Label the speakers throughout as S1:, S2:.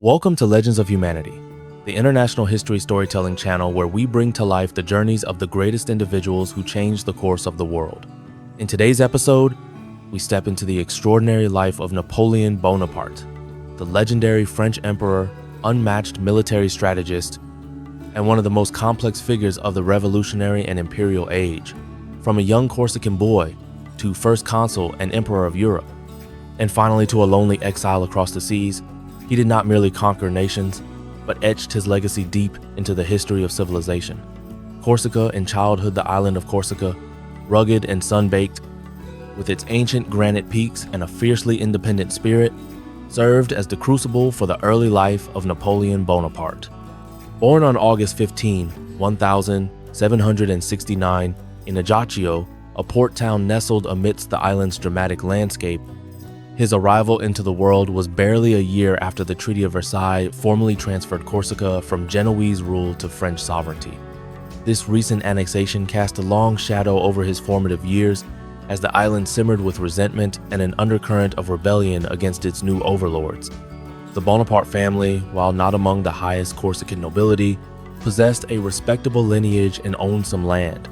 S1: Welcome to Legends of Humanity, the international history storytelling channel where we bring to life the journeys of the greatest individuals who changed the course of the world. In today's episode, we step into the extraordinary life of Napoleon Bonaparte, the legendary French emperor, unmatched military strategist, and one of the most complex figures of the revolutionary and imperial age. From a young Corsican boy to first consul and emperor of Europe, and finally to a lonely exile across the seas, he did not merely conquer nations, but etched his legacy deep into the history of civilization. Corsica, in childhood the island of Corsica, rugged and sun-baked, with its ancient granite peaks and a fiercely independent spirit, served as the crucible for the early life of Napoleon Bonaparte. Born on August 15, 1769, in Ajaccio, a port town nestled amidst the island's dramatic landscape, his arrival into the world was barely a year after the Treaty of Versailles formally transferred Corsica from Genoese rule to French sovereignty. This recent annexation cast a long shadow over his formative years as the island simmered with resentment and an undercurrent of rebellion against its new overlords. The Bonaparte family, while not among the highest Corsican nobility, possessed a respectable lineage and owned some land.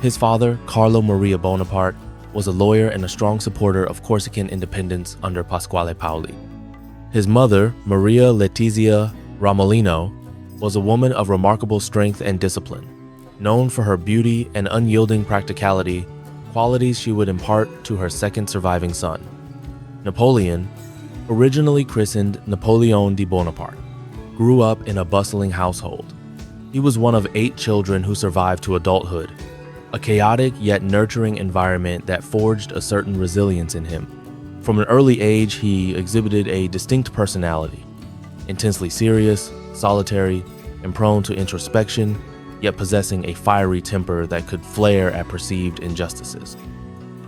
S1: His father, Carlo Maria Bonaparte, was a lawyer and a strong supporter of Corsican independence under Pasquale Paoli. His mother, Maria Letizia Ramolino, was a woman of remarkable strength and discipline, known for her beauty and unyielding practicality, qualities she would impart to her second surviving son. Napoleon, originally christened Napoleon Bonaparte, grew up in a bustling household. He was one of 8 children who survived to adulthood, a chaotic yet nurturing environment that forged a certain resilience in him. From an early age, he exhibited a distinct personality, intensely serious, solitary, and prone to introspection, yet possessing a fiery temper that could flare at perceived injustices.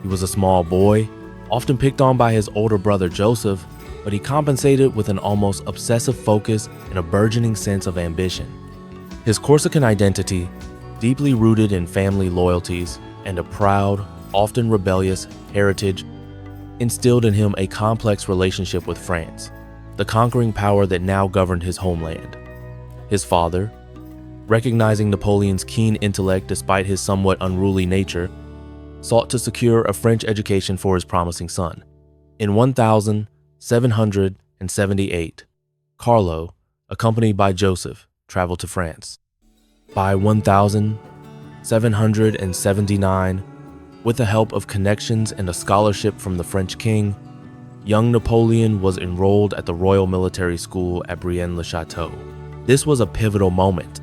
S1: He was a small boy, often picked on by his older brother Joseph, but he compensated with an almost obsessive focus and a burgeoning sense of ambition. His Corsican identity, deeply rooted in family loyalties and a proud, often rebellious heritage, instilled in him a complex relationship with France, the conquering power that now governed his homeland. His father, recognizing Napoleon's keen intellect despite his somewhat unruly nature, sought to secure a French education for his promising son. In 1778, Carlo, accompanied by Joseph, traveled to France. By 1779, with the help of connections and a scholarship from the French king, young Napoleon was enrolled at the Royal Military School at Brienne-le-Château. This was a pivotal moment.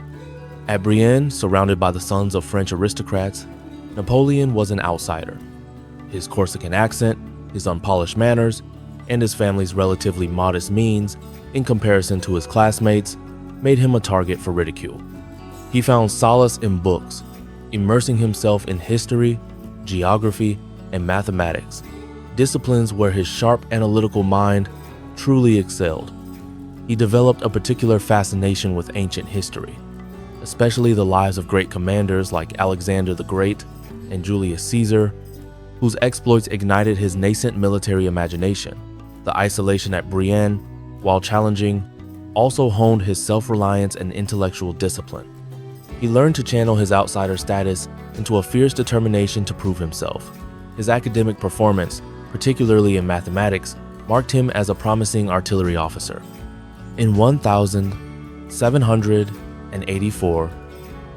S1: At Brienne, surrounded by the sons of French aristocrats, Napoleon was an outsider. His Corsican accent, his unpolished manners, and his family's relatively modest means, in comparison to his classmates, made him a target for ridicule. He found solace in books, immersing himself in history, geography, and mathematics, disciplines where his sharp analytical mind truly excelled. He developed a particular fascination with ancient history, especially the lives of great commanders like Alexander the Great and Julius Caesar, whose exploits ignited his nascent military imagination. The isolation at Brienne, while challenging, also honed his self-reliance and intellectual discipline. He learned to channel his outsider status into a fierce determination to prove himself. His academic performance, particularly in mathematics, marked him as a promising artillery officer. In 1784,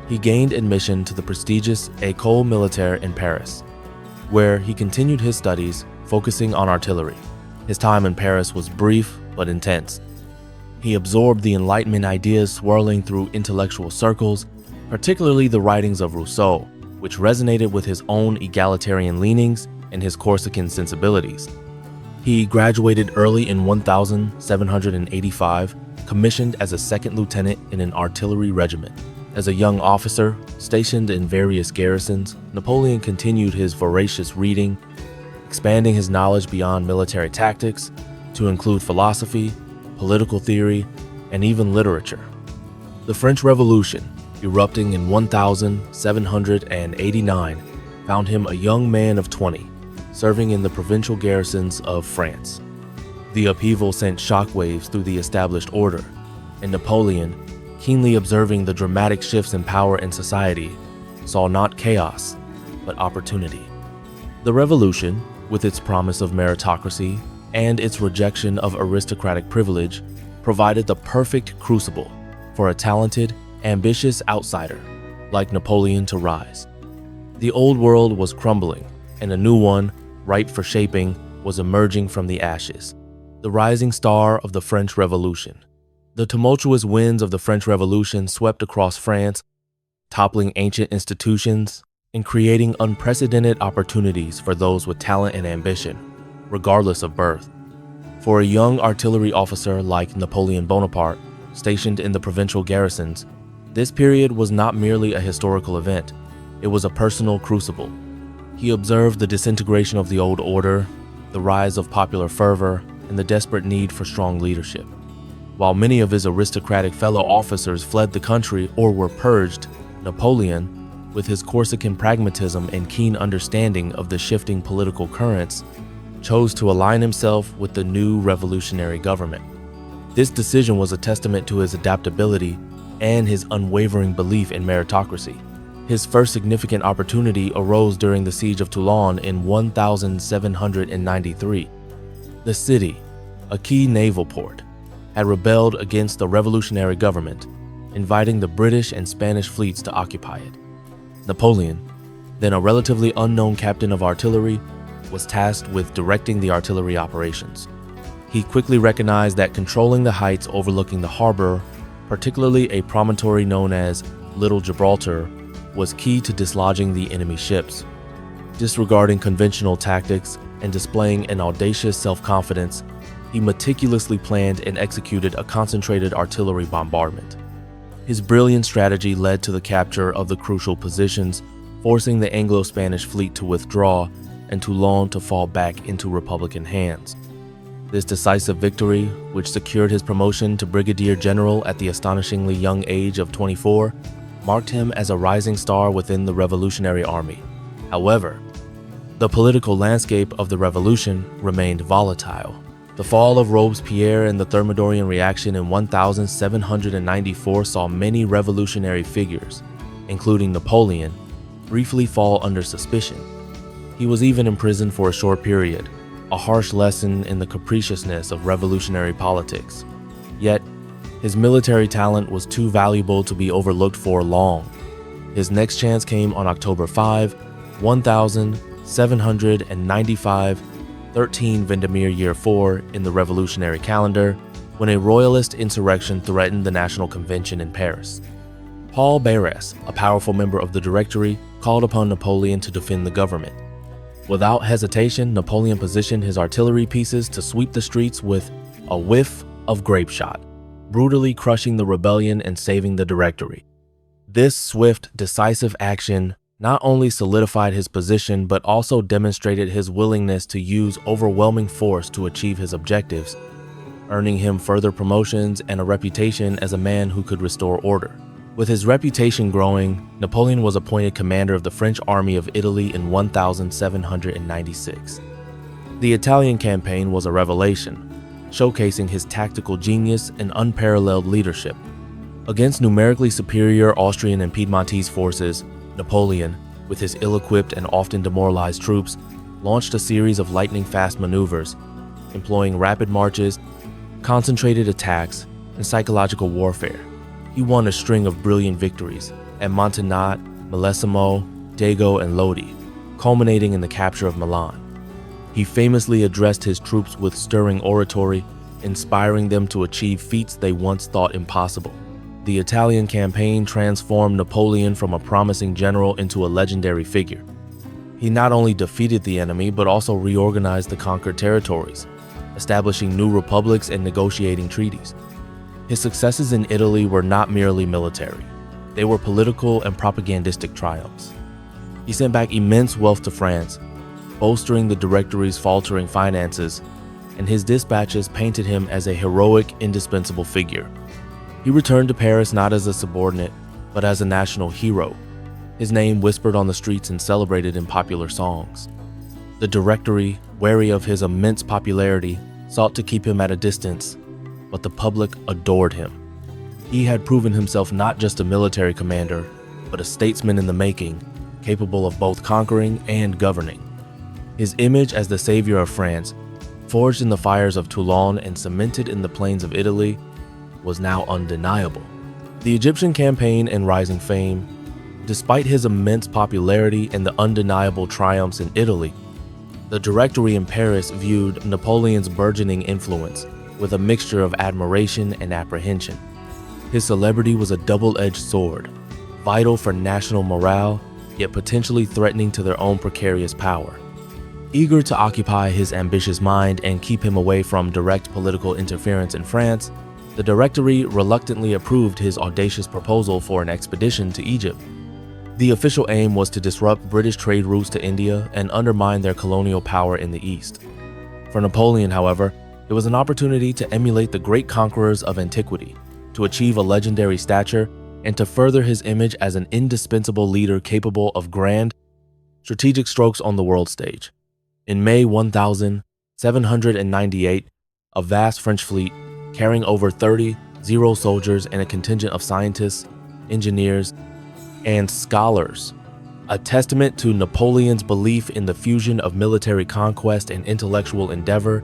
S1: he gained admission to the prestigious École Militaire in Paris, where he continued his studies, focusing on artillery. His time in Paris was brief but intense. He absorbed the Enlightenment ideas swirling through intellectual circles, particularly the writings of Rousseau, which resonated with his own egalitarian leanings and his Corsican sensibilities. He graduated early in 1785, commissioned as a second lieutenant in an artillery regiment. As a young officer, stationed in various garrisons, Napoleon continued his voracious reading, expanding his knowledge beyond military tactics to include philosophy, political theory, and even literature. The French Revolution, erupting in 1789, found him a young man of 20, serving in the provincial garrisons of France. The upheaval sent shockwaves through the established order, and Napoleon, keenly observing the dramatic shifts in power and society, saw not chaos, but opportunity. The revolution, with its promise of meritocracy and its rejection of aristocratic privilege, provided the perfect crucible for a talented, ambitious outsider like Napoleon to rise. The old world was crumbling, and a new one, ripe for shaping, was emerging from the ashes. The rising star of the French Revolution. The tumultuous winds of the French Revolution swept across France, toppling ancient institutions and creating unprecedented opportunities for those with talent and ambition, regardless of birth. For a young artillery officer like Napoleon Bonaparte, stationed in the provincial garrisons, this period was not merely a historical event, it was a personal crucible. He observed the disintegration of the old order, the rise of popular fervor, and the desperate need for strong leadership. While many of his aristocratic fellow officers fled the country or were purged, Napoleon, with his Corsican pragmatism and keen understanding of the shifting political currents, chose to align himself with the new revolutionary government. This decision was a testament to his adaptability and his unwavering belief in meritocracy. His first significant opportunity arose during the siege of Toulon in 1793. The city, a key naval port, had rebelled against the revolutionary government, inviting the British and Spanish fleets to occupy it. Napoleon, then a relatively unknown captain of artillery, was tasked with directing the artillery operations. He quickly recognized that controlling the heights overlooking the harbor, particularly a promontory known as Little Gibraltar, was key to dislodging the enemy ships. Disregarding conventional tactics and displaying an audacious self-confidence, he meticulously planned and executed a concentrated artillery bombardment. His brilliant strategy led to the capture of the crucial positions, forcing the Anglo-Spanish fleet to withdraw and Toulon to fall back into Republican hands. This decisive victory, which secured his promotion to brigadier general at the astonishingly young age of 24, marked him as a rising star within the Revolutionary Army. However, the political landscape of the revolution remained volatile. The fall of Robespierre and the Thermidorian reaction in 1794 saw many revolutionary figures, including Napoleon, briefly fall under suspicion. He was even imprisoned for a short period, a harsh lesson in the capriciousness of revolutionary politics. Yet, his military talent was too valuable to be overlooked for long. His next chance came on October 5, 1795, 13 Vendemiaire Year 4 in the revolutionary calendar, when a royalist insurrection threatened the National Convention in Paris. Paul Barras, a powerful member of the Directory, called upon Napoleon to defend the government. Without hesitation, Napoleon positioned his artillery pieces to sweep the streets with a whiff of grape shot, brutally crushing the rebellion and saving the Directory. This swift, decisive action not only solidified his position but also demonstrated his willingness to use overwhelming force to achieve his objectives, earning him further promotions and a reputation as a man who could restore order. With his reputation growing, Napoleon was appointed commander of the French army of Italy in 1796. The Italian campaign was a revelation, showcasing his tactical genius and unparalleled leadership. Against numerically superior Austrian and Piedmontese forces, Napoleon, with his ill-equipped and often demoralized troops, launched a series of lightning-fast maneuvers, employing rapid marches, concentrated attacks, and psychological warfare. He won a string of brilliant victories at Montagnat, Millesimo, Dago, and Lodi, culminating in the capture of Milan. He famously addressed his troops with stirring oratory, inspiring them to achieve feats they once thought impossible. The Italian campaign transformed Napoleon from a promising general into a legendary figure. He not only defeated the enemy but also reorganized the conquered territories, establishing new republics and negotiating treaties. His successes in Italy were not merely military. They were political and propagandistic triumphs. He sent back immense wealth to France, bolstering the Directory's faltering finances, and his dispatches painted him as a heroic, indispensable figure. He returned to Paris not as a subordinate, but as a national hero, his name whispered on the streets and celebrated in popular songs. The Directory, wary of his immense popularity, sought to keep him at a distance, but the public adored him. He had proven himself not just a military commander, but a statesman in the making, capable of both conquering and governing. His image as the savior of France, forged in the fires of Toulon and cemented in the plains of Italy, was now undeniable. The Egyptian campaign and rising fame, despite his immense popularity and the undeniable triumphs in Italy, the Directory in Paris viewed Napoleon's burgeoning influence with a mixture of admiration and apprehension. His celebrity was a double-edged sword, vital for national morale, yet potentially threatening to their own precarious power. Eager to occupy his ambitious mind and keep him away from direct political interference in France, the Directory reluctantly approved his audacious proposal for an expedition to Egypt. The official aim was to disrupt British trade routes to India and undermine their colonial power in the East. For Napoleon, however, it was an opportunity to emulate the great conquerors of antiquity, to achieve a legendary stature, and to further his image as an indispensable leader capable of grand, strategic strokes on the world stage. In May 1798, a vast French fleet, carrying over 30 soldiers and a contingent of scientists, engineers, and scholars, a testament to Napoleon's belief in the fusion of military conquest and intellectual endeavor,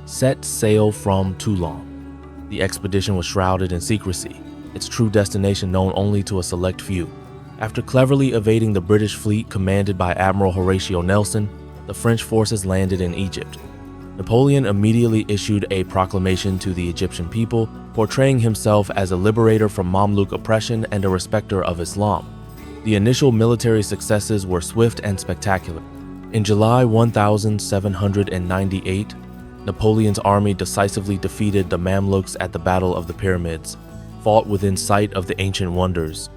S1: set sail from Toulon. The expedition was shrouded in secrecy, its true destination known only to a select few. After cleverly evading the British fleet commanded by Admiral Horatio Nelson, the French forces landed in Egypt. Napoleon immediately issued a proclamation to the Egyptian people, portraying himself as a liberator from Mamluk oppression and a respecter of Islam. The initial military successes were swift and spectacular. In July 1798, Napoleon's army decisively defeated the Mamluks at the Battle of the Pyramids, fought within sight of the ancient wonders.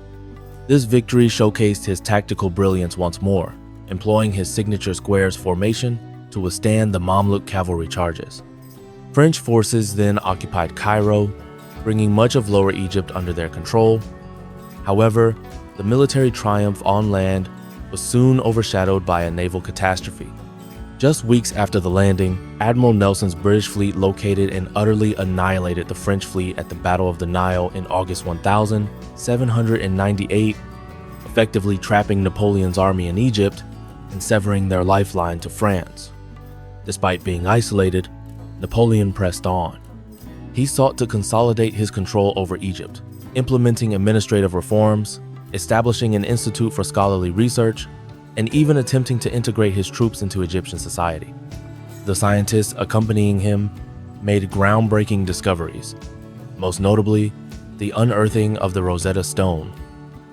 S1: This victory showcased his tactical brilliance once more, employing his signature squares formation to withstand the Mamluk cavalry charges. French forces then occupied Cairo, bringing much of Lower Egypt under their control. However, the military triumph on land was soon overshadowed by a naval catastrophe. Just weeks after the landing, Admiral Nelson's British fleet located and utterly annihilated the French fleet at the Battle of the Nile in August 1798, effectively trapping Napoleon's army in Egypt and severing their lifeline to France. Despite being isolated, Napoleon pressed on. He sought to consolidate his control over Egypt, implementing administrative reforms, establishing an institute for scholarly research, and even attempting to integrate his troops into Egyptian society. The scientists accompanying him made groundbreaking discoveries, most notably the unearthing of the Rosetta Stone,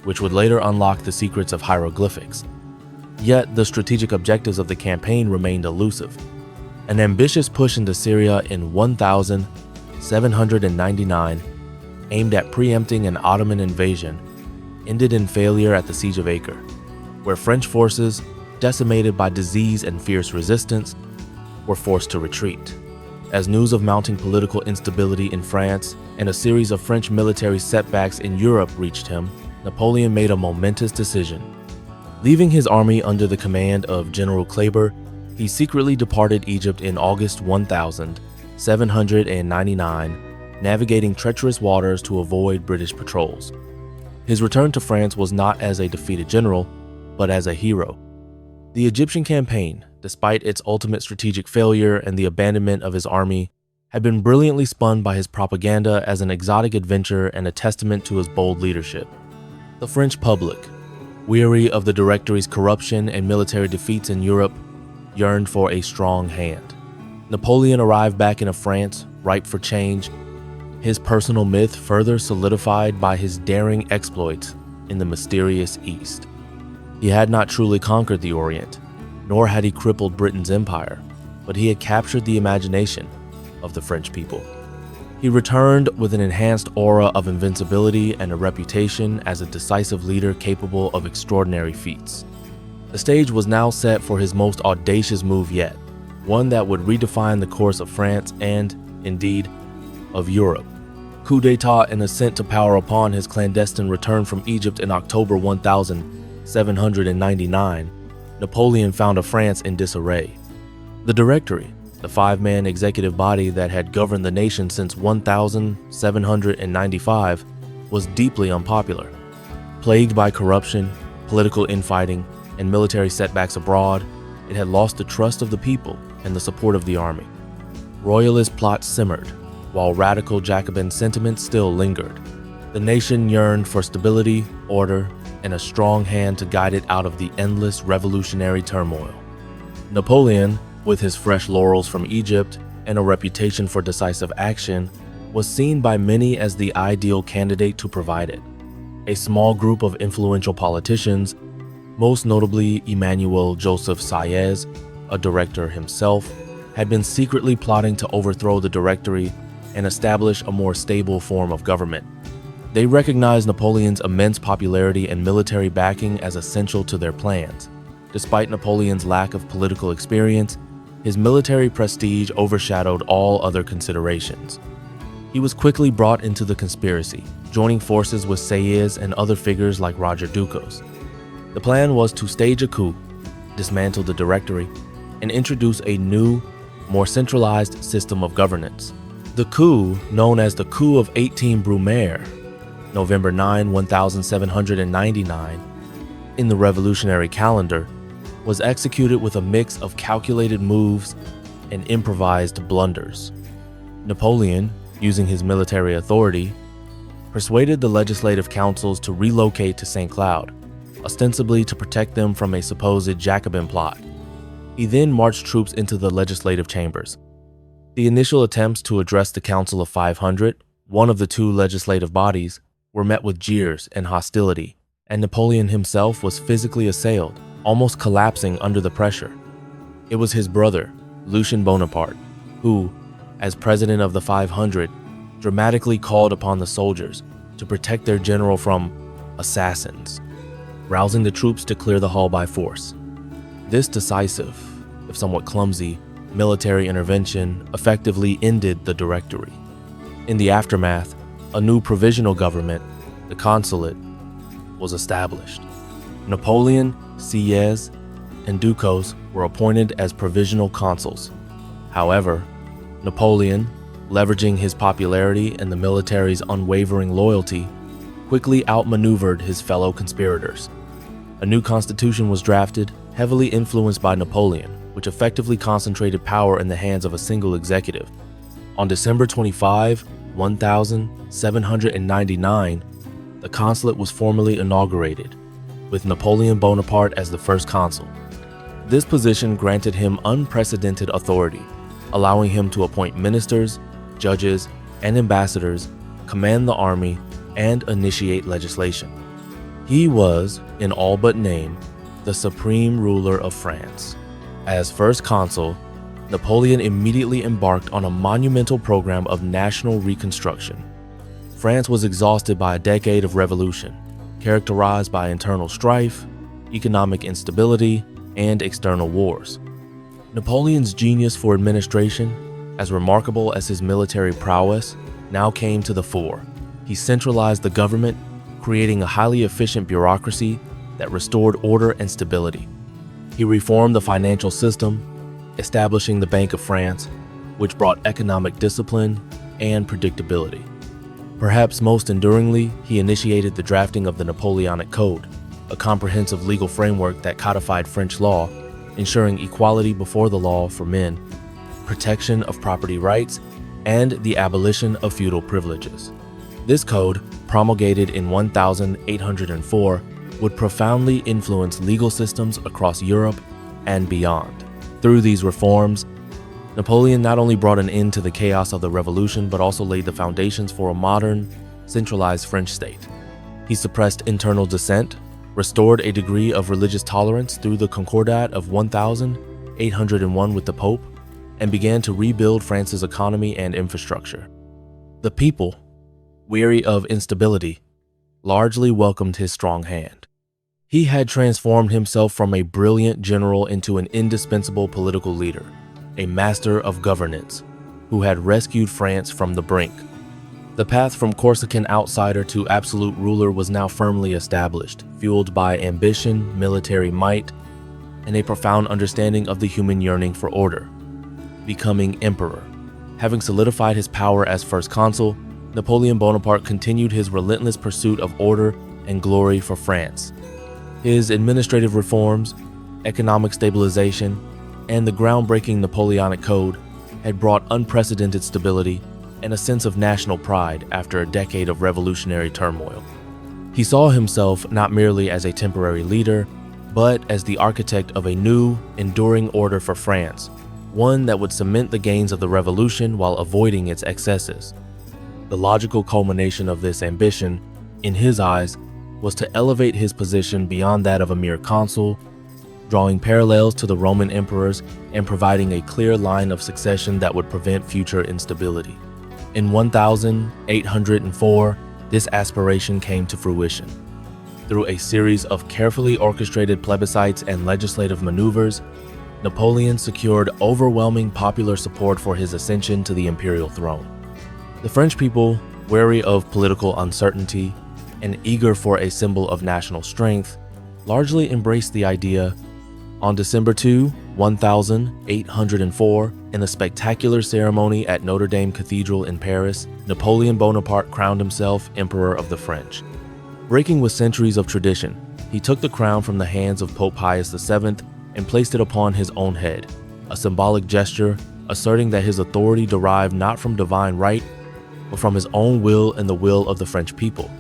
S1: which would later unlock the secrets of hieroglyphics. Yet the strategic objectives of the campaign remained elusive. An ambitious push into Syria in 1799, aimed at preempting an Ottoman invasion, ended in failure at the Siege of Acre, where French forces, decimated by disease and fierce resistance, were forced to retreat. As news of mounting political instability in France and a series of French military setbacks in Europe reached him, Napoleon made a momentous decision. Leaving his army under the command of General Kleber, he secretly departed Egypt in August 1799, navigating treacherous waters to avoid British patrols. His return to France was not as a defeated general, but as a hero. The Egyptian campaign, despite its ultimate strategic failure and the abandonment of his army, had been brilliantly spun by his propaganda as an exotic adventure and a testament to his bold leadership. The French public, weary of the Directory's corruption and military defeats in Europe, yearned for a strong hand. Napoleon arrived back in a France ripe for change, his personal myth further solidified by his daring exploits in the mysterious East. He had not truly conquered the Orient, nor had he crippled Britain's empire, but he had captured the imagination of the French people. He returned with an enhanced aura of invincibility and a reputation as a decisive leader capable of extraordinary feats. The stage was now set for his most audacious move yet, one that would redefine the course of France and, indeed, of Europe. Coup d'etat and ascent to power upon his clandestine return from Egypt in October 1799, Napoleon found a France in disarray. The Directory, the five-man executive body that had governed the nation since 1795, was deeply unpopular. Plagued by corruption, political infighting, and military setbacks abroad, it had lost the trust of the people and the support of the army. Royalist plots simmered, while radical Jacobin sentiments still lingered. The nation yearned for stability, order, and a strong hand to guide it out of the endless revolutionary turmoil. Napoleon, with his fresh laurels from Egypt and a reputation for decisive action, was seen by many as the ideal candidate to provide it. A small group of influential politicians, most notably Emmanuel Joseph Sieyès, a director himself, had been secretly plotting to overthrow the Directory and establish a more stable form of government. They recognized Napoleon's immense popularity and military backing as essential to their plans. Despite Napoleon's lack of political experience, his military prestige overshadowed all other considerations. He was quickly brought into the conspiracy, joining forces with Sieyès and other figures like Roger Ducos. The plan was to stage a coup, dismantle the Directory, and introduce a new, more centralized system of governance. The coup, known as the Coup of 18 Brumaire, November 9, 1799, in the revolutionary calendar, was executed with a mix of calculated moves and improvised blunders. Napoleon, using his military authority, persuaded the legislative councils to relocate to St. Cloud, ostensibly to protect them from a supposed Jacobin plot. He then marched troops into the legislative chambers. The initial attempts to address the Council of 500, one of the two legislative bodies, were met with jeers and hostility, and Napoleon himself was physically assailed, almost collapsing under the pressure. It was his brother, Napoleon Bonaparte, who, as president of the 500, dramatically called upon the soldiers to protect their general from assassins, rousing the troops to clear the hall by force. This decisive, if somewhat clumsy, military intervention effectively ended the Directory. In the aftermath, a new provisional government, the Consulate, was established. Napoleon, Sieyès, and Ducos were appointed as provisional consuls. However, Napoleon, leveraging his popularity and the military's unwavering loyalty, quickly outmaneuvered his fellow conspirators. A new constitution was drafted, heavily influenced by Napoleon, which effectively concentrated power in the hands of a single executive. On December 25, 1799, the consulate was formally inaugurated, with Napoleon Bonaparte as the first consul. This position granted him unprecedented authority, allowing him to appoint ministers, judges, and ambassadors, command the army, and initiate legislation. He was, in all but name, the supreme ruler of France. As first consul, Napoleon immediately embarked on a monumental program of national reconstruction. France was exhausted by a decade of revolution, characterized by internal strife, economic instability, and external wars. Napoleon's genius for administration, as remarkable as his military prowess, now came to the fore. He centralized the government, creating a highly efficient bureaucracy that restored order and stability. He reformed the financial system, establishing the Bank of France, which brought economic discipline and predictability. Perhaps most enduringly, he initiated the drafting of the Napoleonic Code, a comprehensive legal framework that codified French law, ensuring equality before the law for men, protection of property rights, and the abolition of feudal privileges. This code, promulgated in 1804, would profoundly influence legal systems across Europe and beyond. Through these reforms, Napoleon not only brought an end to the chaos of the Revolution, but also laid the foundations for a modern, centralized French state. He suppressed internal dissent, restored a degree of religious tolerance through the Concordat of 1801 with the Pope, and began to rebuild France's economy and infrastructure. The people, weary of instability, largely welcomed his strong hand. He had transformed himself from a brilliant general into an indispensable political leader, a master of governance, who had rescued France from the brink. The path from Corsican outsider to absolute ruler was now firmly established, fueled by ambition, military might, and a profound understanding of the human yearning for order. becoming emperor. Having solidified his power as first consul, Napoleon Bonaparte continued his relentless pursuit of order and glory for France. His administrative reforms, economic stabilization, and the groundbreaking Napoleonic Code had brought unprecedented stability and a sense of national pride after a decade of revolutionary turmoil. He saw himself not merely as a temporary leader, but as the architect of a new, enduring order for France, one that would cement the gains of the revolution while avoiding its excesses. The logical culmination of this ambition, in his eyes, was to elevate his position beyond that of a mere consul, drawing parallels to the Roman emperors and providing a clear line of succession that would prevent future instability. In 1804, this aspiration came to fruition. Through a series of carefully orchestrated plebiscites and legislative maneuvers, Napoleon secured overwhelming popular support for his ascension to the imperial throne. The French people, wary of political uncertainty and eager for a symbol of national strength, largely embraced the idea. On December 2, 1804, in a spectacular ceremony at Notre Dame Cathedral in Paris, Napoleon Bonaparte crowned himself Emperor of the French. Breaking with centuries of tradition, he took the crown from the hands of Pope Pius VII and placed it upon his own head, a symbolic gesture asserting that his authority derived not from divine right, but from his own will and the will of the French people.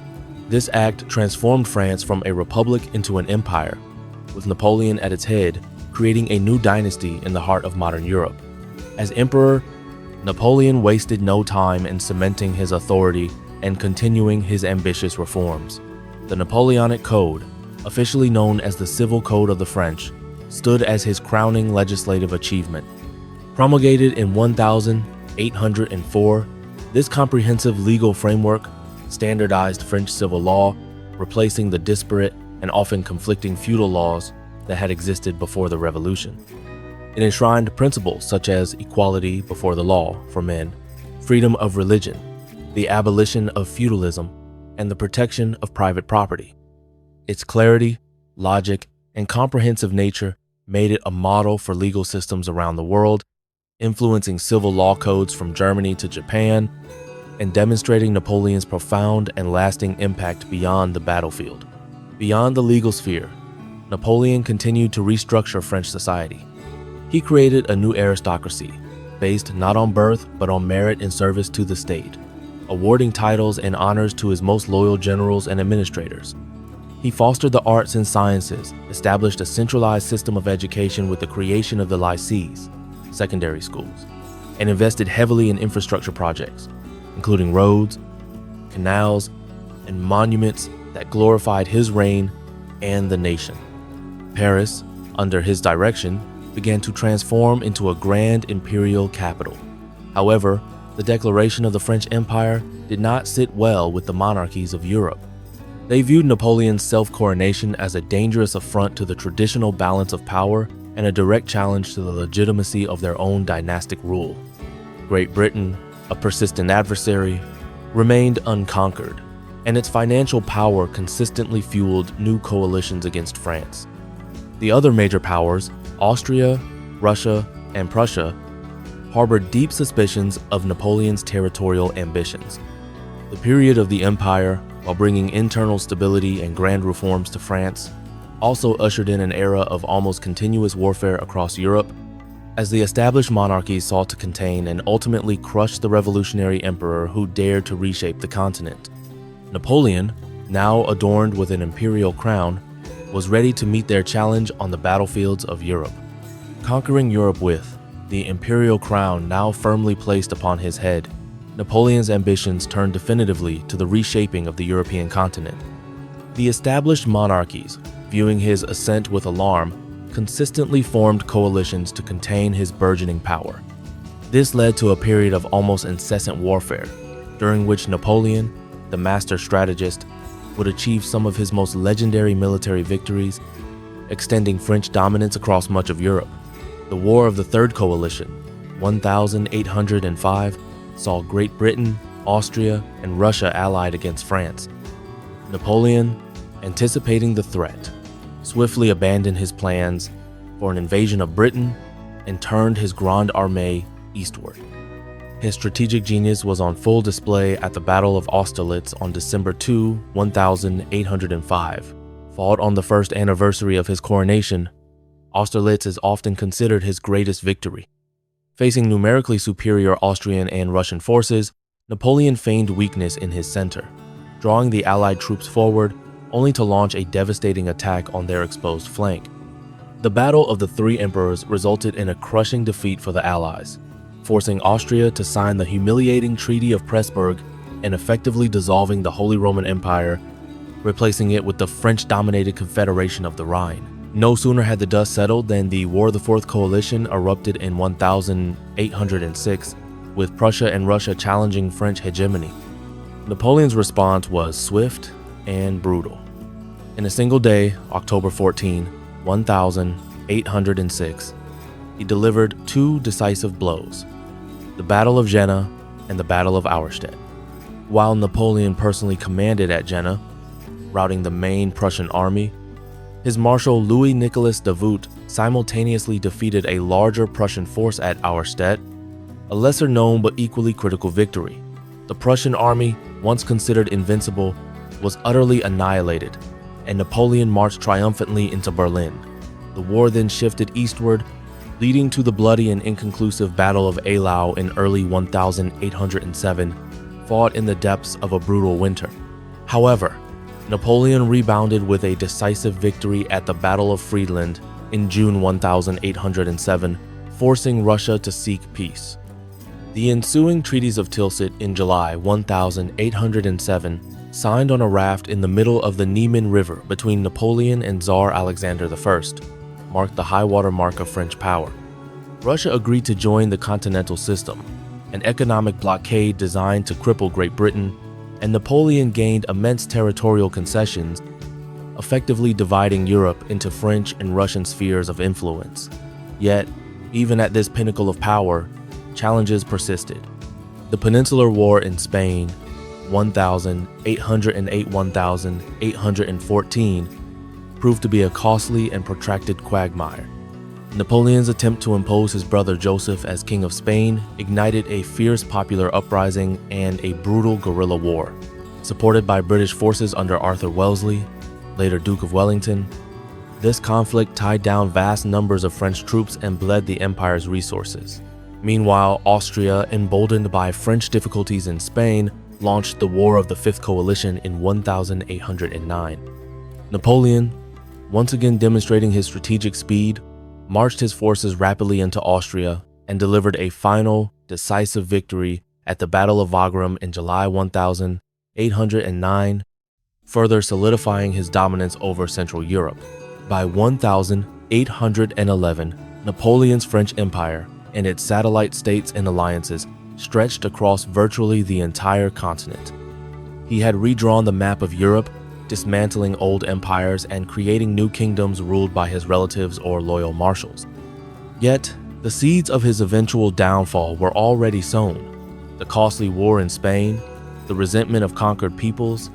S1: This act transformed France from a republic into an empire, with Napoleon at its head, creating a new dynasty in the heart of modern Europe. As emperor, Napoleon wasted no time in cementing his authority and continuing his ambitious reforms. The Napoleonic Code, officially known as the Civil Code of the French, stood as his crowning legislative achievement. Promulgated in 1804, this comprehensive legal framework standardized French civil law, replacing the disparate and often conflicting feudal laws that had existed before the Revolution. It enshrined principles such as equality before the law for men, freedom of religion, the abolition of feudalism, and the protection of private property. Its clarity, logic, and comprehensive nature made it a model for legal systems around the world, influencing civil law codes from Germany to Japan, and demonstrating Napoleon's profound and lasting impact beyond the battlefield. Beyond the legal sphere, Napoleon continued to restructure French society. He created a new aristocracy, based not on birth but on merit in service to the state, awarding titles and honors to his most loyal generals and administrators. He fostered the arts and sciences, established a centralized system of education with the creation of the lycées, secondary schools, and invested heavily in infrastructure projects, including roads, canals, and monuments that glorified his reign and the nation. Paris, under his direction, began to transform into a grand imperial capital. However, the declaration of the French Empire did not sit well with the monarchies of Europe. They viewed Napoleon's self-coronation as a dangerous affront to the traditional balance of power and a direct challenge to the legitimacy of their own dynastic rule. Great Britain, a persistent adversary, remained unconquered, and its financial power consistently fueled new coalitions against France. The other major powers, Austria, Russia, and Prussia, harbored deep suspicions of Napoleon's territorial ambitions. The period of the empire, while bringing internal stability and grand reforms to France, also ushered in an era of almost continuous warfare across Europe, as the established monarchies sought to contain and ultimately crush the revolutionary emperor who dared to reshape the continent. Napoleon, now adorned with an imperial crown, was ready to meet their challenge on the battlefields of Europe. Conquering Europe with the imperial crown now firmly placed upon his head, Napoleon's ambitions turned definitively to the reshaping of the European continent. The established monarchies, viewing his ascent with alarm, consistently formed coalitions to contain his burgeoning power. This led to a period of almost incessant warfare, during which Napoleon, the master strategist, would achieve some of his most legendary military victories, extending French dominance across much of Europe. The War of the Third Coalition, 1805, saw Great Britain, Austria, and Russia allied against France. Napoleon, anticipating the threat, swiftly abandoned his plans for an invasion of Britain and turned his Grande Armée eastward. His strategic genius was on full display at the Battle of Austerlitz on December 2, 1805. Fought on the first anniversary of his coronation, Austerlitz is often considered his greatest victory. Facing numerically superior Austrian and Russian forces, Napoleon feigned weakness in his center, drawing the Allied troops forward only to launch a devastating attack on their exposed flank. The Battle of the Three Emperors resulted in a crushing defeat for the Allies, forcing Austria to sign the humiliating Treaty of Pressburg and effectively dissolving the Holy Roman Empire, replacing it with the French-dominated Confederation of the Rhine. No sooner had the dust settled than the War of the Fourth Coalition erupted in 1806, with Prussia and Russia challenging French hegemony. Napoleon's response was swift and brutal. In a single day, October 14, 1806, he delivered two decisive blows, the Battle of Jena and the Battle of Auerstedt. While Napoleon personally commanded at Jena, routing the main Prussian army, his Marshal Louis-Nicolas Davout simultaneously defeated a larger Prussian force at Auerstedt, a lesser-known but equally critical victory. The Prussian army, once considered invincible, was utterly annihilated, and Napoleon marched triumphantly into Berlin. The war then shifted eastward, leading to the bloody and inconclusive Battle of Eylau in early 1807, fought in the depths of a brutal winter. However, Napoleon rebounded with a decisive victory at the Battle of Friedland in June 1807, forcing Russia to seek peace. The ensuing treaties of Tilsit in July 1807, signed on a raft in the middle of the Niemen River between Napoleon and Tsar Alexander I, marked the high-water mark of French power. Russia agreed to join the Continental System, an economic blockade designed to cripple Great Britain, and Napoleon gained immense territorial concessions, effectively dividing Europe into French and Russian spheres of influence. Yet, even at this pinnacle of power, challenges persisted. The Peninsular War in Spain, 1808–1814, proved to be a costly and protracted quagmire. Napoleon's attempt to impose his brother Joseph as King of Spain ignited a fierce popular uprising and a brutal guerrilla war. Supported by British forces under Arthur Wellesley, later Duke of Wellington, this conflict tied down vast numbers of French troops and bled the empire's resources. Meanwhile, Austria, emboldened by French difficulties in Spain, launched the War of the Fifth Coalition in 1809. Napoleon, once again demonstrating his strategic speed, marched his forces rapidly into Austria and delivered a final, decisive victory at the Battle of Wagram in July 1809, further solidifying his dominance over Central Europe. By 1811, Napoleon's French Empire and its satellite states and alliances stretched across virtually the entire continent. He had redrawn the map of Europe, dismantling old empires and creating new kingdoms ruled by his relatives or loyal marshals. Yet, the seeds of his eventual downfall were already sown. The costly war in Spain, the resentment of conquered peoples,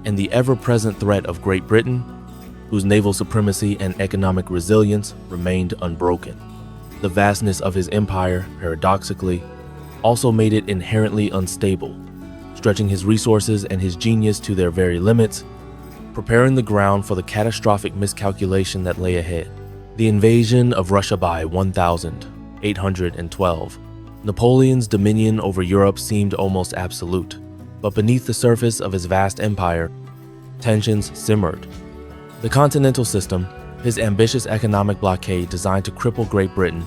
S1: and the ever-present threat of Great Britain, whose naval supremacy and economic resilience remained unbroken. The vastness of his empire, paradoxically, also made it inherently unstable, stretching his resources and his genius to their very limits, preparing the ground for the catastrophic miscalculation that lay ahead. The invasion of Russia by 1812. Napoleon's dominion over Europe seemed almost absolute, but beneath the surface of his vast empire, tensions simmered. The Continental System, his ambitious economic blockade designed to cripple Great Britain,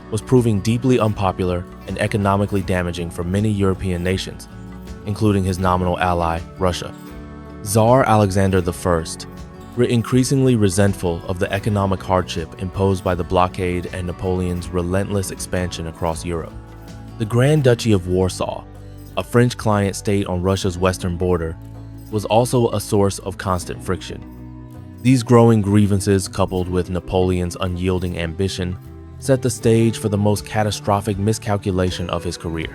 S1: was proving deeply unpopular and economically damaging for many European nations, including his nominal ally, Russia. Tsar Alexander I, increasingly resentful of the economic hardship imposed by the blockade and Napoleon's relentless expansion across Europe. The Grand Duchy of Warsaw, a French client state on Russia's western border, was also a source of constant friction. These growing grievances, coupled with Napoleon's unyielding ambition, set the stage for the most catastrophic miscalculation of his career,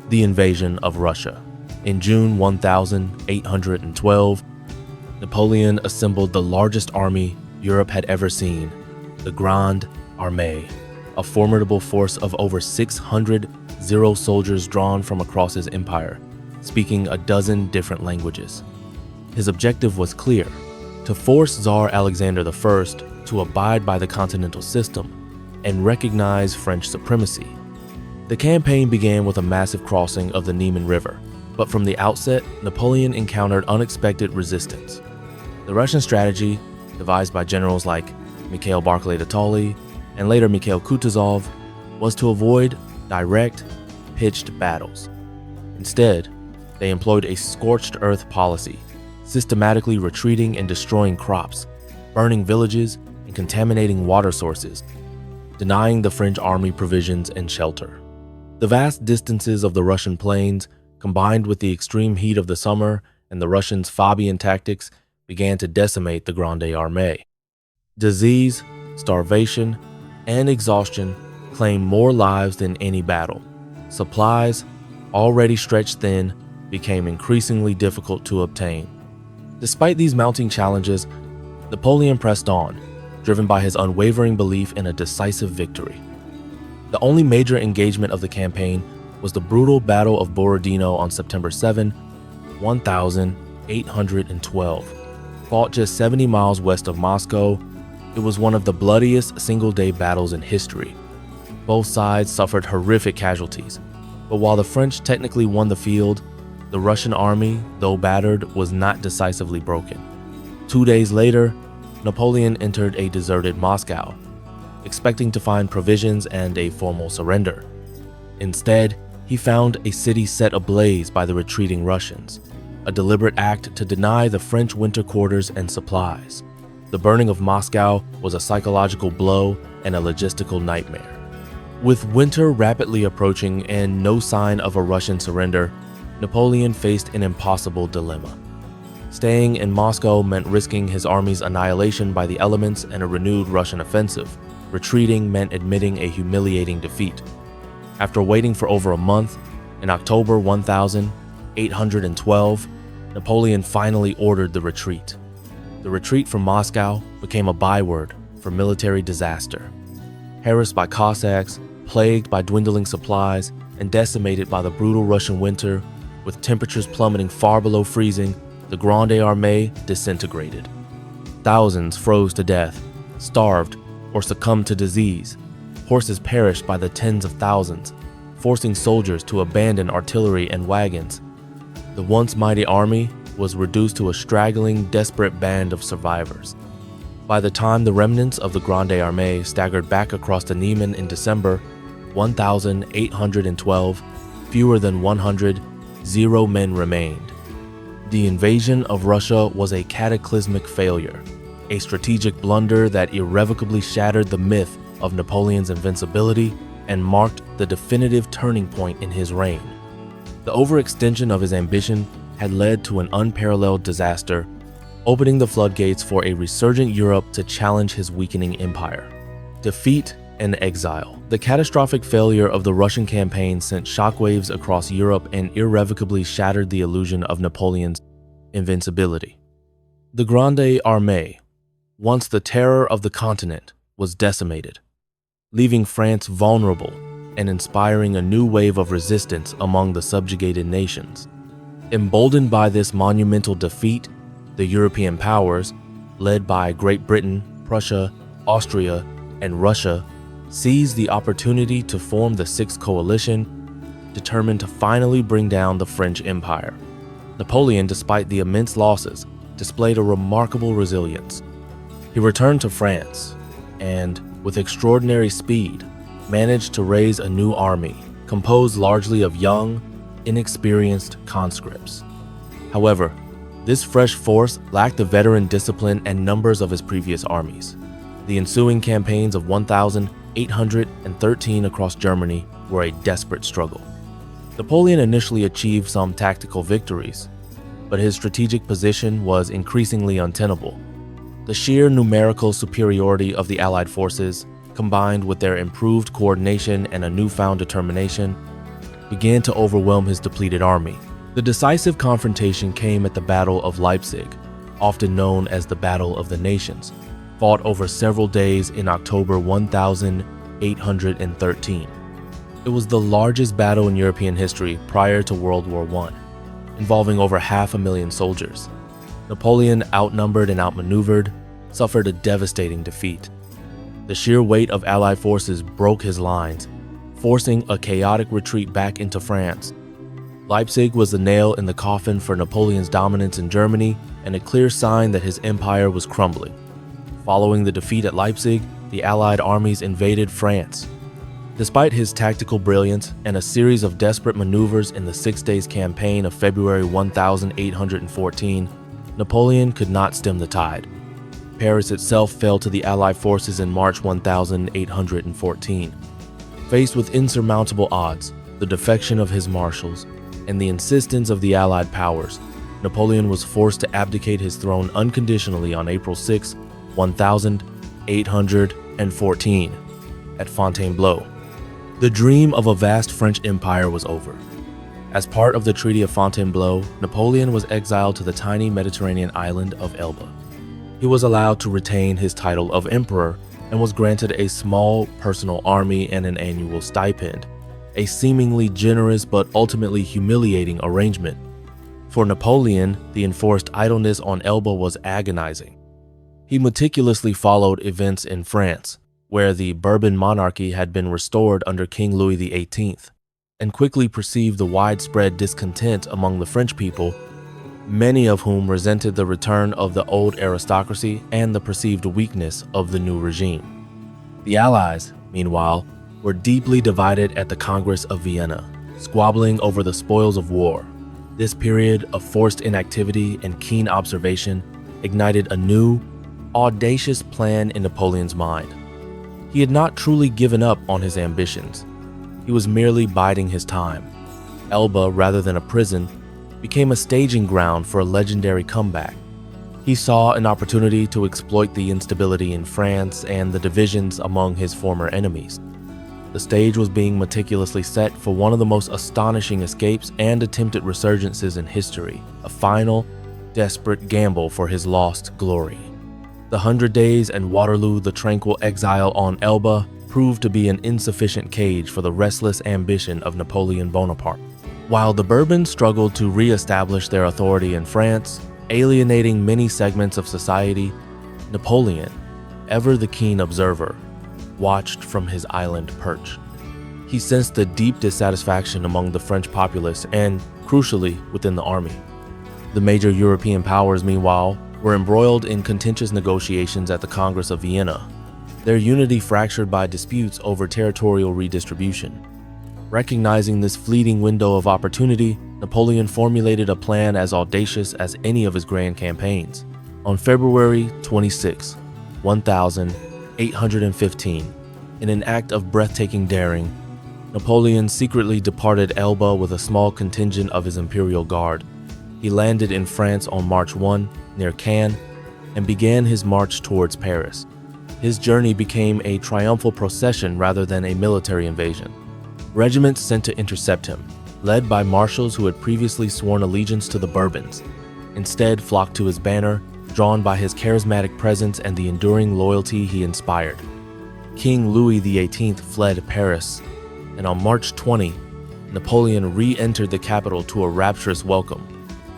S1: the invasion of Russia. In June 1812, Napoleon assembled the largest army Europe had ever seen, the Grande Armée. a formidable force of over 600 Zero soldiers drawn from across his empire, speaking a dozen different languages. His objective was clear: to force Tsar Alexander I to abide by the continental system and recognize French supremacy. The campaign began with a massive crossing of the Niemen River, but from the outset, Napoleon encountered unexpected resistance. The Russian strategy, devised by generals like Mikhail Barclay de Tolly and later Mikhail Kutuzov, was to avoid direct, pitched battles. Instead, they employed a scorched earth policy, systematically retreating and destroying crops, burning villages, and contaminating water sources, denying the French army provisions and shelter. The vast distances of the Russian plains, combined with the extreme heat of the summer and the Russians' Fabian tactics, began to decimate the Grande Armée. Disease, starvation, and exhaustion claimed more lives than any battle. Supplies, already stretched thin, became increasingly difficult to obtain. Despite these mounting challenges, Napoleon pressed on, driven by his unwavering belief in a decisive victory. The only major engagement of the campaign was the brutal Battle of Borodino on September 7, 1812. Fought just 70 miles west of Moscow, it was one of the bloodiest single-day battles in history. Both sides suffered horrific casualties, but while the French technically won the field, the Russian army, though battered, was not decisively broken. 2 days later, Napoleon entered a deserted Moscow, expecting to find provisions and a formal surrender. Instead, he found a city set ablaze by the retreating Russians, a deliberate act to deny the French winter quarters and supplies. The burning of Moscow was a psychological blow and a logistical nightmare. With winter rapidly approaching and no sign of a Russian surrender, Napoleon faced an impossible dilemma. Staying in Moscow meant risking his army's annihilation by the elements and a renewed Russian offensive. Retreating meant admitting a humiliating defeat. After waiting for over a month, in October 1812, Napoleon finally ordered the retreat. The retreat from Moscow became a byword for military disaster. Harassed by Cossacks, plagued by dwindling supplies, and decimated by the brutal Russian winter, with temperatures plummeting far below freezing, the Grande Armée disintegrated. Thousands froze to death, starved, or succumbed to disease. Horses perished by the tens of thousands, forcing soldiers to abandon artillery and wagons. The once mighty army was reduced to a straggling, desperate band of survivors. By the time the remnants of the Grande Armée staggered back across the Niemen in December 1812, fewer than 100, 0 men remained. The invasion of Russia was a cataclysmic failure, a strategic blunder that irrevocably shattered the myth of Napoleon's invincibility and marked the definitive turning point in his reign. The overextension of his ambition had led to an unparalleled disaster, opening the floodgates for a resurgent Europe to challenge his weakening empire. Defeat and exile. The catastrophic failure of the Russian campaign sent shockwaves across Europe and irrevocably shattered the illusion of Napoleon's invincibility. The Grande Armée, once the terror of the continent, was decimated, leaving France vulnerable and inspiring a new wave of resistance among the subjugated nations. Emboldened by this monumental defeat, the European powers, led by Great Britain, Prussia, Austria, and Russia, seized the opportunity to form the Sixth Coalition, determined to finally bring down the French Empire. Napoleon, despite the immense losses, displayed a remarkable resilience. He returned to France and, with extraordinary speed, managed to raise a new army, composed largely of young, inexperienced conscripts. However, this fresh force lacked the veteran discipline and numbers of his previous armies. The ensuing campaigns of 1813 across Germany were a desperate struggle. Napoleon initially achieved some tactical victories, but his strategic position was increasingly untenable. The sheer numerical superiority of the Allied forces, combined with their improved coordination and a newfound determination, began to overwhelm his depleted army. The decisive confrontation came at the Battle of Leipzig, often known as the Battle of the Nations, fought over several days in October 1813. It was the largest battle in European history prior to World War I, involving over 500,000 soldiers. Napoleon, outnumbered and outmaneuvered, suffered a devastating defeat. The sheer weight of Allied forces broke his lines, forcing a chaotic retreat back into France. Leipzig was the nail in the coffin for Napoleon's dominance in Germany and a clear sign that his empire was crumbling. Following the defeat at Leipzig, the Allied armies invaded France. Despite his tactical brilliance and a series of desperate maneuvers in the 6 Days Campaign of February 1814, Napoleon could not stem the tide. Paris itself fell to the Allied forces in March 1814. Faced with insurmountable odds, the defection of his marshals, and the insistence of the Allied powers, Napoleon was forced to abdicate his throne unconditionally on April 6, 1814, at Fontainebleau. The dream of a vast French empire was over. As part of the Treaty of Fontainebleau, Napoleon was exiled to the tiny Mediterranean island of Elba. He was allowed to retain his title of emperor and was granted a small personal army and an annual stipend, a seemingly generous but ultimately humiliating arrangement. For Napoleon, the enforced idleness on Elba was agonizing. He meticulously followed events in France, where the Bourbon monarchy had been restored under King Louis XVIII, and quickly perceived the widespread discontent among the French people, many of whom resented the return of the old aristocracy and the perceived weakness of the new regime. The Allies, meanwhile, were deeply divided at the Congress of Vienna, squabbling over the spoils of war. This period of forced inactivity and keen observation ignited a new, audacious plan in Napoleon's mind. He had not truly given up on his ambitions. He was merely biding his time. Elba, rather than a prison, became a staging ground for a legendary comeback. He saw an opportunity to exploit the instability in France and the divisions among his former enemies. The stage was being meticulously set for one of the most astonishing escapes and attempted resurgences in history, a final, desperate gamble for his lost glory. The 100 Days and Waterloo, the tranquil exile on Elba, proved to be an insufficient cage for the restless ambition of Napoleon Bonaparte. While the Bourbons struggled to re-establish their authority in France, alienating many segments of society, Napoleon, ever the keen observer, watched from his island perch. He sensed the deep dissatisfaction among the French populace and, crucially, within the army. The major European powers, meanwhile, were embroiled in contentious negotiations at the Congress of Vienna, their unity fractured by disputes over territorial redistribution. Recognizing this fleeting window of opportunity, Napoleon formulated a plan as audacious as any of his grand campaigns. On February 26, 1815, in an act of breathtaking daring, Napoleon secretly departed Elba with a small contingent of his imperial guard. He landed in France on March 1, near Cannes, and began his march towards Paris. His journey became a triumphal procession rather than a military invasion. Regiments sent to intercept him, led by marshals who had previously sworn allegiance to the Bourbons, instead flocked to his banner, drawn by his charismatic presence and the enduring loyalty he inspired. King Louis XVIII fled Paris, and on March 20, Napoleon re-entered the capital to a rapturous welcome,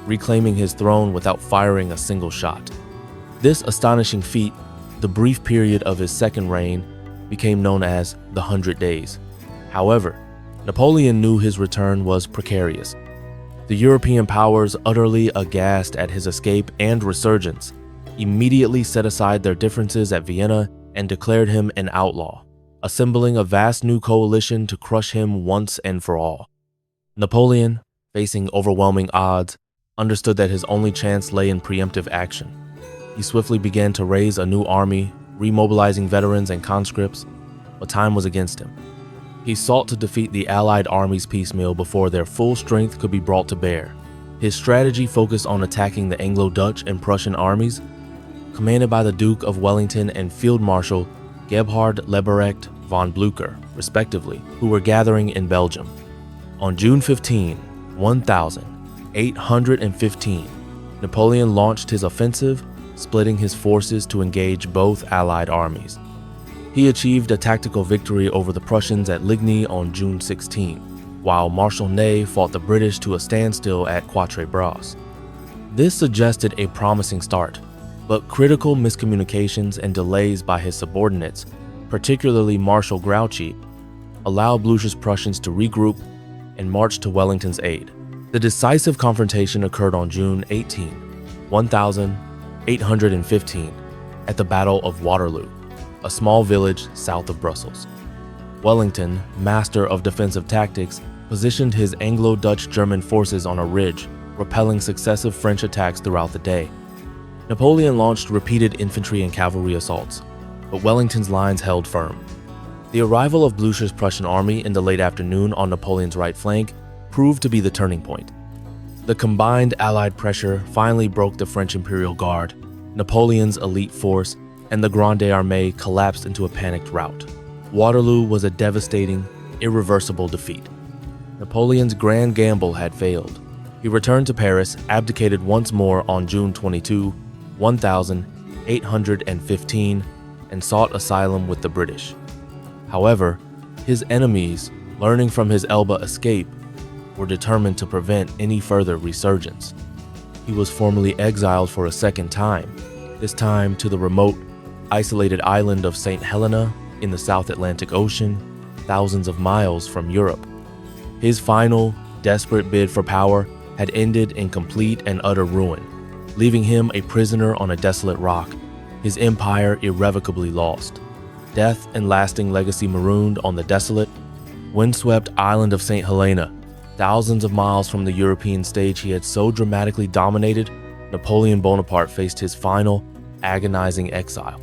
S1: reclaiming his throne without firing a single shot. This astonishing feat, the brief period of his second reign, became known as the 100 Days. However, Napoleon knew his return was precarious. The European powers, utterly aghast at his escape and resurgence, immediately set aside their differences at Vienna and declared him an outlaw, assembling a vast new coalition to crush him once and for all. Napoleon, facing overwhelming odds, understood that his only chance lay in preemptive action. He swiftly began to raise a new army, remobilizing veterans and conscripts, but time was against him. He sought to defeat the Allied armies piecemeal before their full strength could be brought to bear. His strategy focused on attacking the Anglo-Dutch and Prussian armies, commanded by the Duke of Wellington and Field Marshal Gebhard Leberecht von Blücher, respectively, who were gathering in Belgium. On June 15, 1815, Napoleon launched his offensive, splitting his forces to engage both Allied armies. He achieved a tactical victory over the Prussians at Ligny on June 16, while Marshal Ney fought the British to a standstill at Quatre Bras. This suggested a promising start, but critical miscommunications and delays by his subordinates, particularly Marshal Grouchy, allowed Blucher's Prussians to regroup and march to Wellington's aid. The decisive confrontation occurred on June 18, 1815, at the Battle of Waterloo, a small village south of Brussels. Wellington, master of defensive tactics, positioned his Anglo-Dutch-German forces on a ridge, repelling successive French attacks throughout the day. Napoleon launched repeated infantry and cavalry assaults, but Wellington's lines held firm. The arrival of Blucher's Prussian army in the late afternoon on Napoleon's right flank proved to be the turning point. The combined Allied pressure finally broke the French Imperial Guard, Napoleon's elite force, and the Grande Armée collapsed into a panicked rout. Waterloo was a devastating, irreversible defeat. Napoleon's grand gamble had failed. He returned to Paris, abdicated once more on June 22, 1815, and sought asylum with the British. However, his enemies, learning from his Elba escape, were determined to prevent any further resurgence. He was formally exiled for a second time, this time to the remote, isolated island of St. Helena in the South Atlantic Ocean, thousands of miles from Europe. His final, desperate bid for power had ended in complete and utter ruin, leaving him a prisoner on a desolate rock, his empire irrevocably lost. Death and lasting legacy marooned on the desolate, windswept island of St. Helena, thousands of miles from the European stage he had so dramatically dominated. Napoleon Bonaparte faced his final, agonizing exile.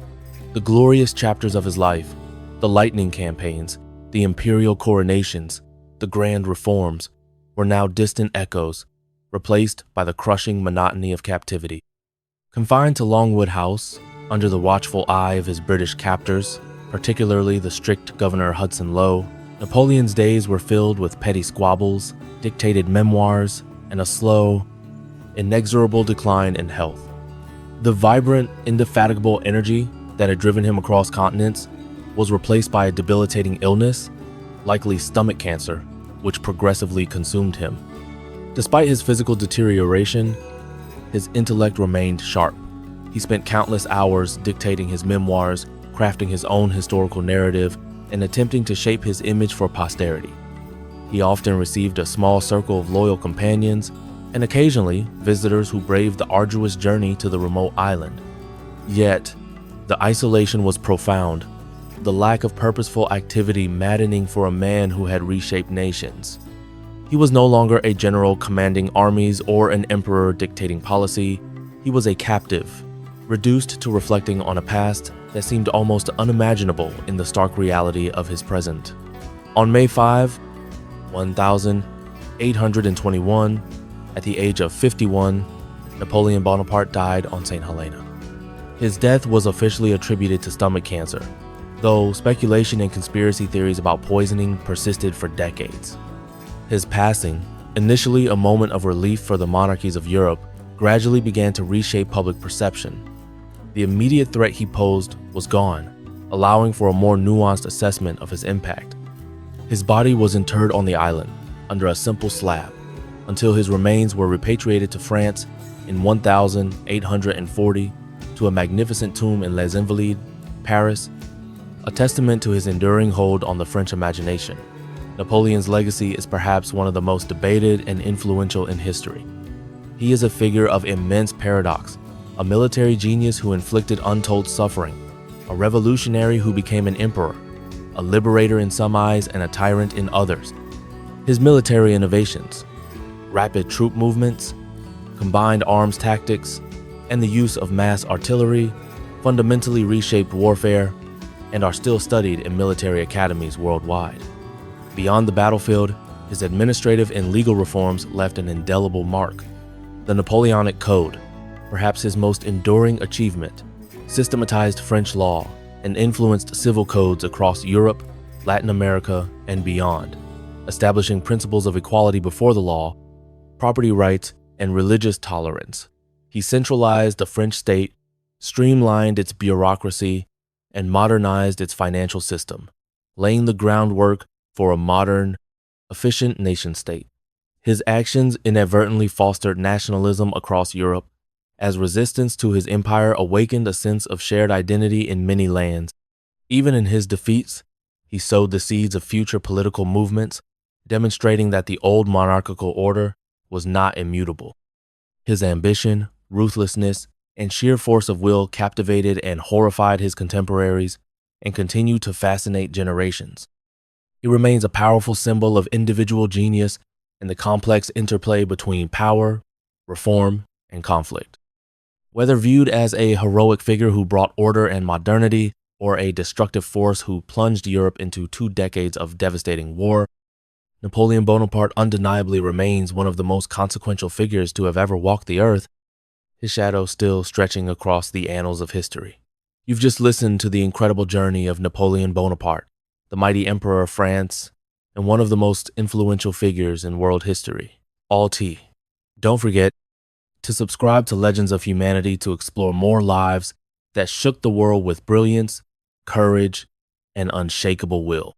S1: The glorious chapters of his life, the lightning campaigns, the imperial coronations, the grand reforms, were now distant echoes, replaced by the crushing monotony of captivity. Confined to Longwood House, under the watchful eye of his British captors, particularly the strict Governor Hudson Lowe, Napoleon's days were filled with petty squabbles, dictated memoirs, and a slow, inexorable decline in health. The vibrant, indefatigable energy that had driven him across continents was replaced by a debilitating illness, likely stomach cancer, which progressively consumed him. Despite his physical deterioration, his intellect remained sharp. He spent countless hours dictating his memoirs, crafting his own historical narrative, and attempting to shape his image for posterity. He often received a small circle of loyal companions, and occasionally visitors who braved the arduous journey to the remote island. Yet, the isolation was profound, the lack of purposeful activity maddening for a man who had reshaped nations. He was no longer a general commanding armies or an emperor dictating policy. He was a captive, reduced to reflecting on a past that seemed almost unimaginable in the stark reality of his present. On May 5, 1821, at the age of 51, Napoleon Bonaparte died on St. Helena. His death was officially attributed to stomach cancer, though speculation and conspiracy theories about poisoning persisted for decades. His passing, initially a moment of relief for the monarchies of Europe, gradually began to reshape public perception. The immediate threat he posed was gone, allowing for a more nuanced assessment of his impact. His body was interred on the island, under a simple slab, until his remains were repatriated to France in 1840 to a magnificent tomb in Les Invalides, Paris, a testament to his enduring hold on the French imagination. Napoleon's legacy is perhaps one of the most debated and influential in history. He is a figure of immense paradox, a military genius who inflicted untold suffering, a revolutionary who became an emperor, a liberator in some eyes and a tyrant in others. His military innovations, rapid troop movements, combined arms tactics, and the use of mass artillery fundamentally reshaped warfare and are still studied in military academies worldwide. Beyond the battlefield, his administrative and legal reforms left an indelible mark. The Napoleonic Code, perhaps his most enduring achievement, systematized French law and influenced civil codes across Europe, Latin America, and beyond, establishing principles of equality before the law, property rights, and religious tolerance. He centralized the French state, streamlined its bureaucracy, and modernized its financial system, laying the groundwork for a modern, efficient nation-state. His actions inadvertently fostered nationalism across Europe, as resistance to his empire awakened a sense of shared identity in many lands. Even in his defeats, he sowed the seeds of future political movements, demonstrating that the old monarchical order was not immutable. His ambition, ruthlessness, and sheer force of will captivated and horrified his contemporaries and continued to fascinate generations. He remains a powerful symbol of individual genius and the complex interplay between power, reform, and conflict. Whether viewed as a heroic figure who brought order and modernity, or a destructive force who plunged Europe into 2 decades of devastating war, Napoleon Bonaparte undeniably remains one of the most consequential figures to have ever walked the earth, his shadow still stretching across the annals of history. You've just listened to the incredible journey of Napoleon Bonaparte, the mighty emperor of France, and one of the most influential figures in world history. All T. Don't forget to subscribe to Legends of Humanity to explore more lives that shook the world with brilliance, courage, and unshakable will.